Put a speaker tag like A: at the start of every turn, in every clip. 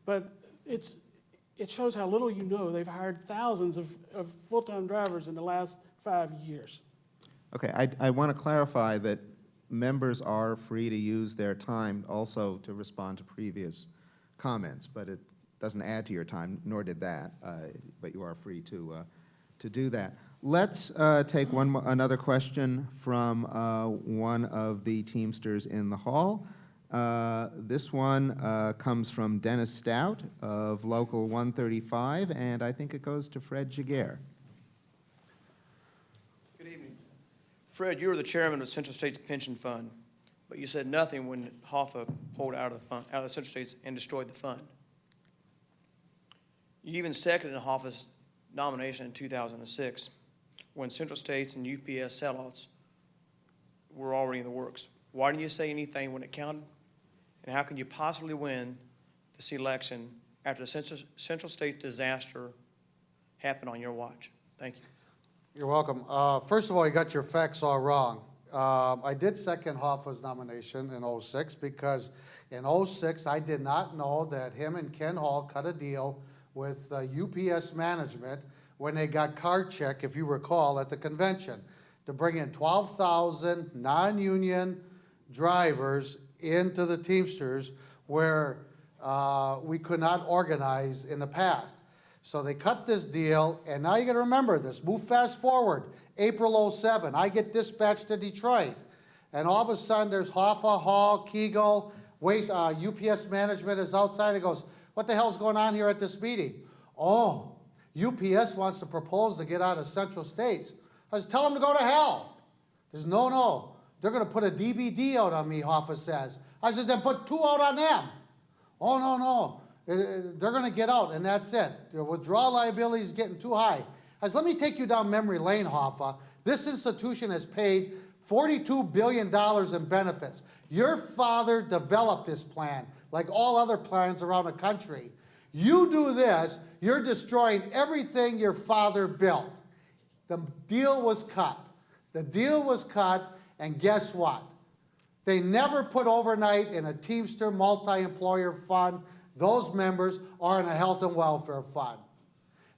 A: But it shows how little you know. They've hired thousands of full-time drivers in the last 5 years.
B: Okay, I want to clarify that members are free to use their time also to respond to previous comments, but it doesn't add to your time, nor did that, but you are free to do that. Let's take another question from one of the Teamsters in the hall. This one comes from Dennis Stout of Local 135, and I think it goes to Fred Jaguar.
C: Good evening. Fred, you were the chairman of Central States Pension Fund, but you said nothing when Hoffa pulled out of the Central States and destroyed the fund. You even seconded Hoffa's nomination in 2006 when Central States and UPS sellouts were already in the works. Why didn't you say anything when it counted? And how can you possibly win this election after the Central States disaster happened on your watch? Thank you.
D: You're welcome. First of all, you got your facts all wrong. I did second Hoffa's nomination in 06 because in 06 I did not know that him and Ken Hall cut a deal with UPS management when they got card check, if you recall, at the convention to bring in 12,000 non-union drivers into the Teamsters where we could not organize in the past. So they cut this deal, and now you got to remember this. Move fast forward. April 07, I get dispatched to Detroit, and all of a sudden there's Hoffa, Hall, Kegel, UPS management is outside. He goes, "What the hell's going on here at this meeting?" "Oh, UPS wants to propose to get out of Central States." I said, "Tell them to go to hell." There's no. They're going to put a DVD out on me, Hoffa says. I said, "Then put 2 out on them." "Oh, no. They're going to get out, and that's it. The withdrawal liability is getting too high." I said, "Let me take you down memory lane, Hoffa. This institution has paid $42 billion in benefits. Your father developed this plan, like all other plans around the country. You do this, you're destroying everything your father built." The deal was cut. The deal was cut, and guess what? They never put overnight in a Teamster multi-employer fund. Those members are in a health and welfare fund.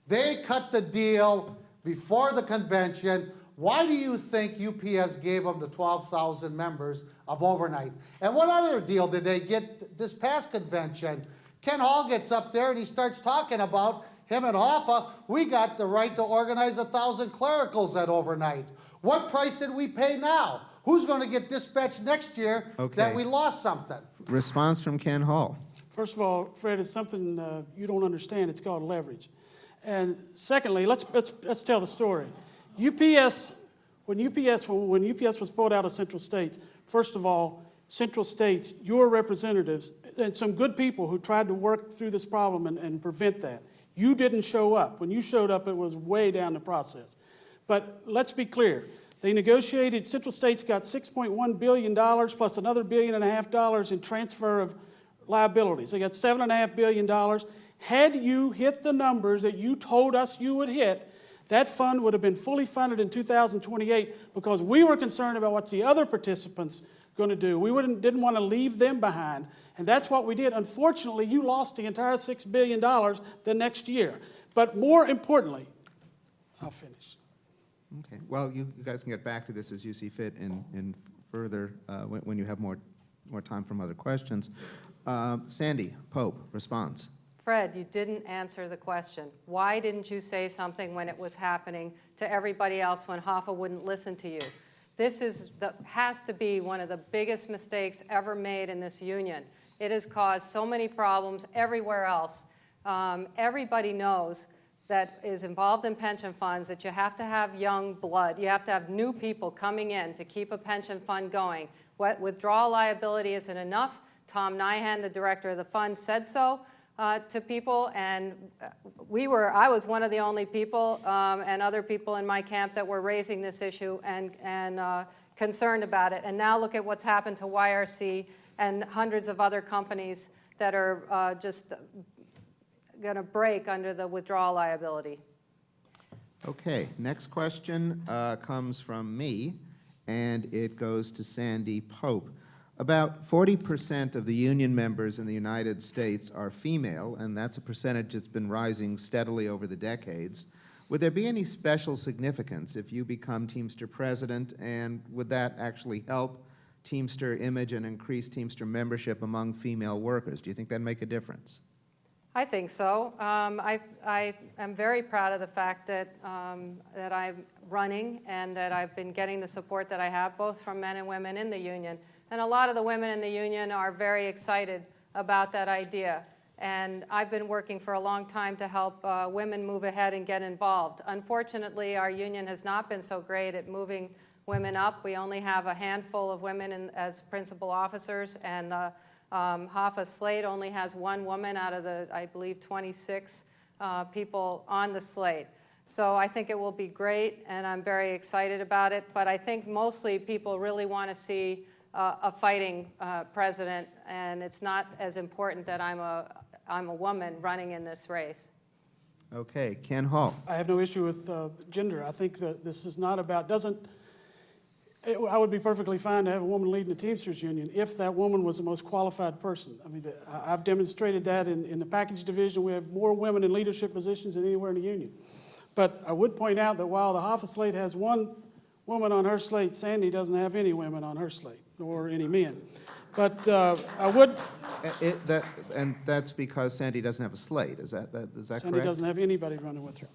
D: They cut the deal before the convention. Why do you think UPS gave them the 12,000 members of overnight? And what other deal did they get this past convention? Ken Hall gets up there and he starts talking about him and Hoffa. We got the right to organize 1,000 clericals at overnight. What price did we pay now? Who's going to get dispatched next year that we lost something?
B: Response from Ken Hall.
A: First of all, Fred, it's something you don't understand. It's called leverage. And secondly, let's tell the story. When UPS was pulled out of Central States, first of all, Central States, your representatives, and some good people who tried to work through this problem and prevent that. You didn't show up. When you showed up, it was way down the process. But let's be clear. They negotiated, Central States got $6.1 billion plus another $1.5 billion in transfer of liabilities. They got $7.5 billion. Had you hit the numbers that you told us you would hit, that fund would have been fully funded in 2028 because we were concerned about what the other participants going to do. We didn't want to leave them behind, and that's what we did. Unfortunately, you lost the entire $6 billion the next year. But more importantly, I'll finish.
B: Okay. Well, you guys can get back to this as you see fit in further when you have more time from other questions. Sandy Pope, response.
E: Fred, you didn't answer the question. Why didn't you say something when it was happening to everybody else when Hoffa wouldn't listen to you? This has to be one of the biggest mistakes ever made in this union. It has caused so many problems everywhere else. Everybody knows that is involved in pension funds that you have to have young blood. You have to have new people coming in to keep a pension fund going. Withdrawal liability isn't enough. Tom Nyhan, the director of the fund, said so to people, and I was one of the only people and other people in my camp that were raising this issue and concerned about it. And now look at what's happened to YRC and hundreds of other companies that are just going to break under the withdrawal liability.
B: Okay, next question comes from me, and it goes to Sandy Pope. About 40% of the union members in the United States are female, and that's a percentage that's been rising steadily over the decades. Would there be any special significance if you become Teamster president, and would that actually help Teamster image and increase Teamster membership among female workers? Do you think that'd make a difference?
E: I think so. I am very proud of the fact that, that I'm running and that I've been getting the support that I have, both from men and women in the union. And a lot of the women in the union are very excited about that idea. And I've been working for a long time to help women move ahead and get involved. Unfortunately, our union has not been so great at moving women up. We only have a handful of women as principal officers, and the Hoffa slate only has one woman out of the, I believe, 26 people on the slate. So I think it will be great, and I'm very excited about it. But I think mostly people really want to see a fighting president, and it's not as important that I'm a woman running in this race.
B: Okay, Ken Hall.
A: I have no issue with gender. I think that this is not about, I would be perfectly fine to have a woman leading the Teamsters Union if that woman was the most qualified person. I mean, I've demonstrated that in the package division. We have more women in leadership positions than anywhere in the union. But I would point out that while the Hoffa slate has one woman on her slate, Sandy doesn't have any women on her slate, nor any men. But I would...
B: And that's because Sandy doesn't have a slate. Is that correct?
A: Sandy doesn't have anybody running with her.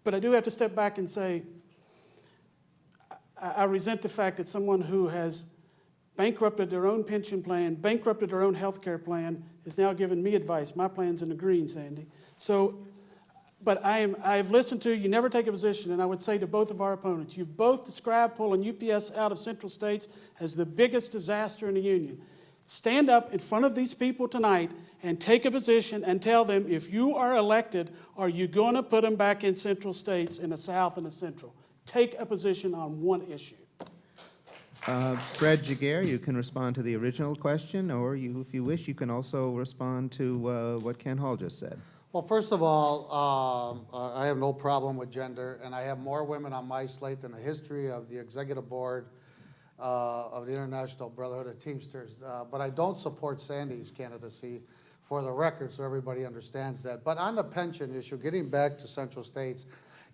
A: But I do have to step back and say, I resent the fact that someone who has bankrupted their own pension plan, bankrupted their own health care plan, is now giving me advice. My plan's in the green, Sandy. So, but I've listened to you never take a position, and I would say to both of our opponents, you've both described pulling UPS out of Central States as the biggest disaster in the union. Stand up in front of these people tonight and take a position and tell them, if you are elected, are you going to put them back in Central States, in the South and the Central? Take a position on one issue.
B: Fred Jaguar, you can respond to the original question, or if you wish, you can also respond to what Ken Hall just said.
D: Well, first of all, I have no problem with gender, and I have more women on my slate than the history of the executive board of the International Brotherhood of Teamsters. But I don't support Sandy's candidacy, for the record, so everybody understands that. But on the pension issue, getting back to Central States,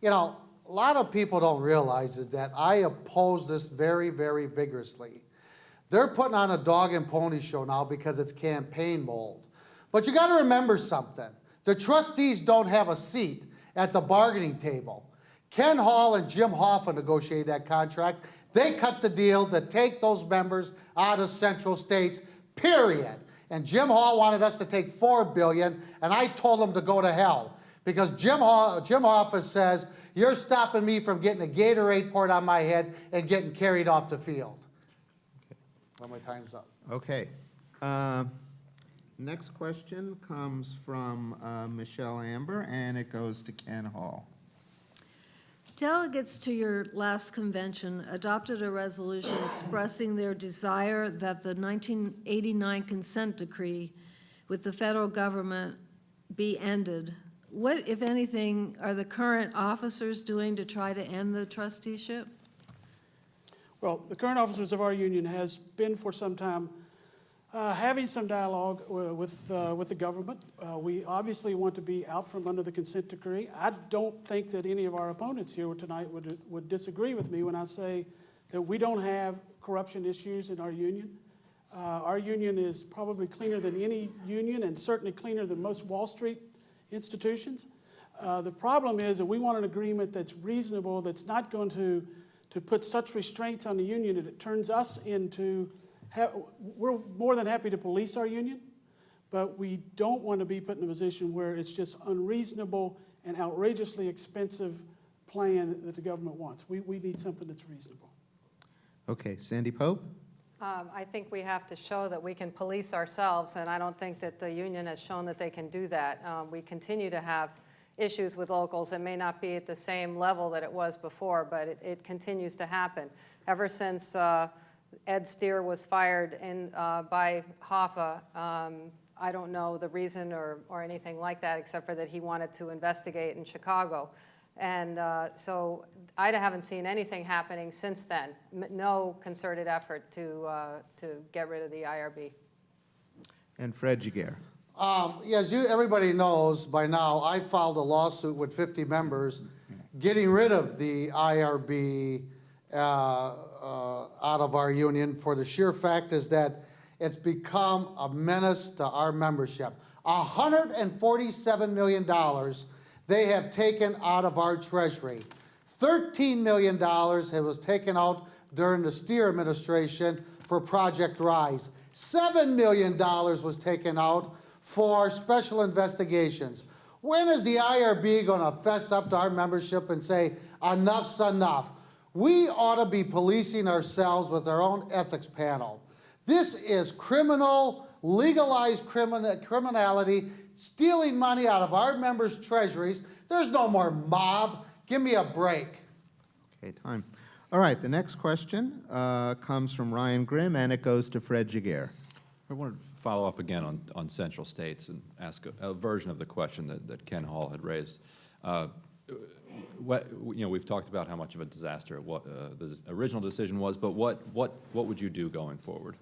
D: you know, a lot of people don't realize is that I oppose this very, very vigorously. They're putting on a dog and pony show now because it's campaign mold. But you got to remember something. The trustees don't have a seat at the bargaining table. Ken Hall and Jim Hoffa negotiated that contract. They cut the deal to take those members out of Central States, period. And Jim Hall wanted us to take $4 billion, and I told him to go to hell. Because Jim Hoffa says, you're stopping me from getting a Gatorade poured on my head and getting carried off the field. Okay. Well, my time's up.
B: Okay. Next question comes from Michelle Amber, and it goes to Ken Hall.
F: Delegates to your last convention adopted a resolution expressing their desire that the 1989 consent decree with the federal government be ended. What, if anything, are the current officers doing to try to end the trusteeship?
A: Well, the current officers of our union has been for some time having some dialogue with the government. We obviously want to be out from under the consent decree. I don't think that any of our opponents here tonight would disagree with me when I say that we don't have corruption issues in our union. Our union is probably cleaner than any union, and certainly cleaner than most Wall Street institutions. The problem is that we want an agreement that's reasonable, that's not going to put such restraints on the union that it turns us into, we're more than happy to police our union, but we don't want to be put in a position where it's just unreasonable and outrageously expensive plan that the government wants. We need something that's reasonable.
B: Okay, Sandy Pope?
E: I think we have to show that we can police ourselves, and I don't think that the union has shown that they can do that. We continue to have issues with locals. It may not be at the same level that it was before, but it continues to happen. Ever since Ed Steer was fired by Hoffa, I don't know the reason or anything like that, except for that he wanted to investigate in Chicago. And so I haven't seen anything happening since then. No concerted effort to get rid of the IRB.
B: And Fred Giguere.
D: As everybody knows by now, I filed a lawsuit with 50 members getting rid of the IRB out of our union for the sheer fact is that it's become a menace to our membership. $147 million they have taken out of our treasury. $13 million was taken out during the Steer administration for Project Rise. $7 million was taken out for special investigations. When is the IRB going to fess up to our membership and say, enough's enough? We ought to be policing ourselves with our own ethics panel. This is criminal, legalized criminality, stealing money out of our members' treasuries. There's no more mob. Give me a break.
B: Okay, time. All right, the next question comes from Ryan Grimm, and it goes to Fred Giguere.
G: I wanted to follow up again on Central States and ask a version of the question that Ken Hall had raised. We've talked about how much of a disaster the original decision was, but what would you do going forward?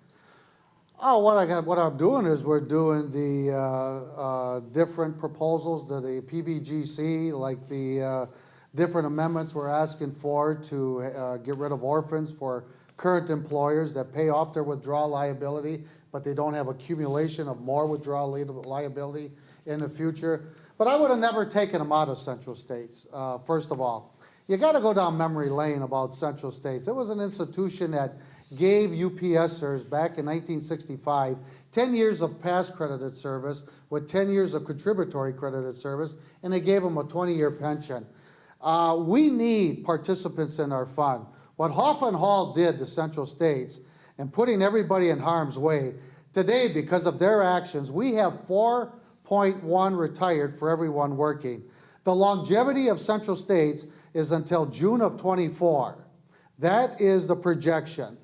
D: Oh, what I'm doing is we're doing the different proposals to the PBGC, like the different amendments we're asking for to get rid of orphans for current employers that pay off their withdrawal liability, but they don't have accumulation of more withdrawal liability in the future. But I would have never taken them out of Central States, first of all. You got to go down memory lane about Central States. It was an institution that gave UPSers back in 1965 10 years of past credited service with 10 years of contributory credited service, and they gave them a 20-year pension. We need participants in our fund. What Hoff and Hall did to Central States and putting everybody in harm's way, today, because of their actions, we have 4.1 retired for everyone working. The longevity of Central States is until June of 24. That is the projection.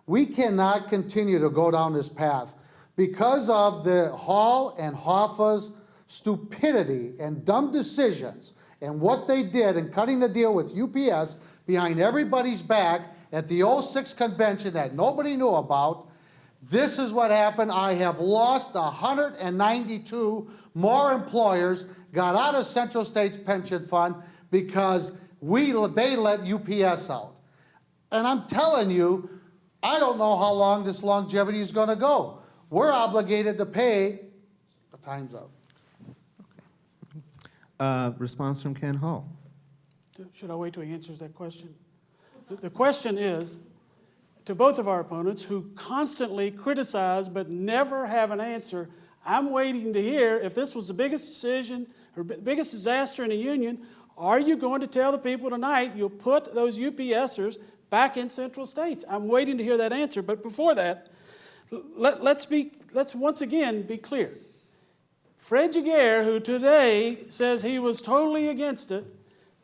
D: We cannot continue to go down this path because of the Hall and Hoffa's stupidity and dumb decisions and what they did in cutting the deal with UPS behind everybody's back at the 06 convention that nobody knew about. This is what happened. I have lost 192 more employers, got out of Central States Pension Fund because they let UPS out. And I'm telling you, I don't know how long this longevity is going to go. We're obligated to pay. The time's up.
B: Response from Ken Hall.
A: Should I wait till he answers that question? The question is, to both of our opponents who constantly criticize but never have an answer, I'm waiting to hear if this was the biggest decision or biggest disaster in the union, are you going to tell the people tonight you'll put those UPSers back in Central States? I'm waiting to hear that answer, but before that, let's once again be clear. Fred Giguere, who today says he was totally against it,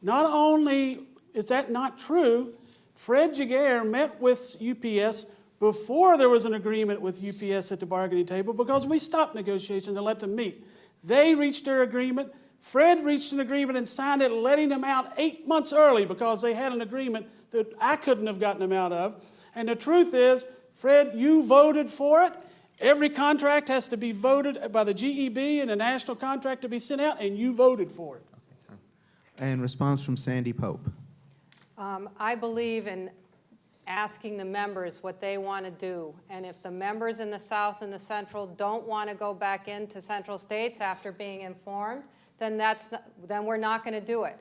A: not only is that not true, Fred Giguere met with UPS before there was an agreement with UPS at the bargaining table because we stopped negotiations and let them meet. They reached their agreement. Fred reached an agreement and signed it, letting them out 8 months early because they had an agreement that I couldn't have gotten them out of. And the truth is, Fred, you voted for it. Every contract has to be voted by the GEB and a national contract to be sent out, and you voted for it.
B: And response from Sandy Pope.
E: I believe in asking the members what they want to do. And if the members in the South and the Central don't want to go back into Central States after being informed, then we're not going to do it.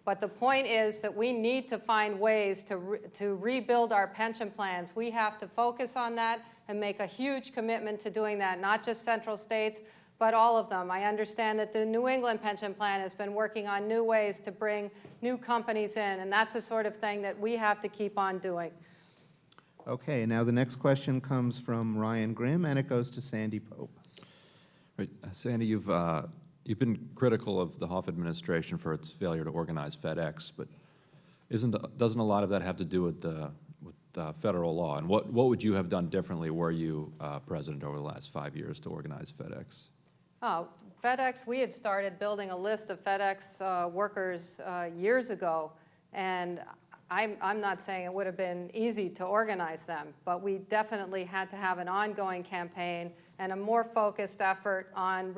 E: But the point is that we need to find ways to rebuild our pension plans. We have to focus on that and make a huge commitment to doing that, not just Central States, but all of them. I understand that the New England pension plan has been working on new ways to bring new companies in, and that's the sort of thing that we have to keep on doing.
B: Okay, now the next question comes from Ryan Grimm, and it goes to Sandy Pope.
G: Right. Sandy, you've been critical of the Hoff administration for its failure to organize FedEx, but doesn't a lot of that have to do with federal law? And what would you have done differently were you president over the last 5 years to organize FedEx?
E: Oh, FedEx, we had started building a list of FedEx workers years ago, and I'm not saying it would have been easy to organize them, but we definitely had to have an ongoing campaign and a more focused effort on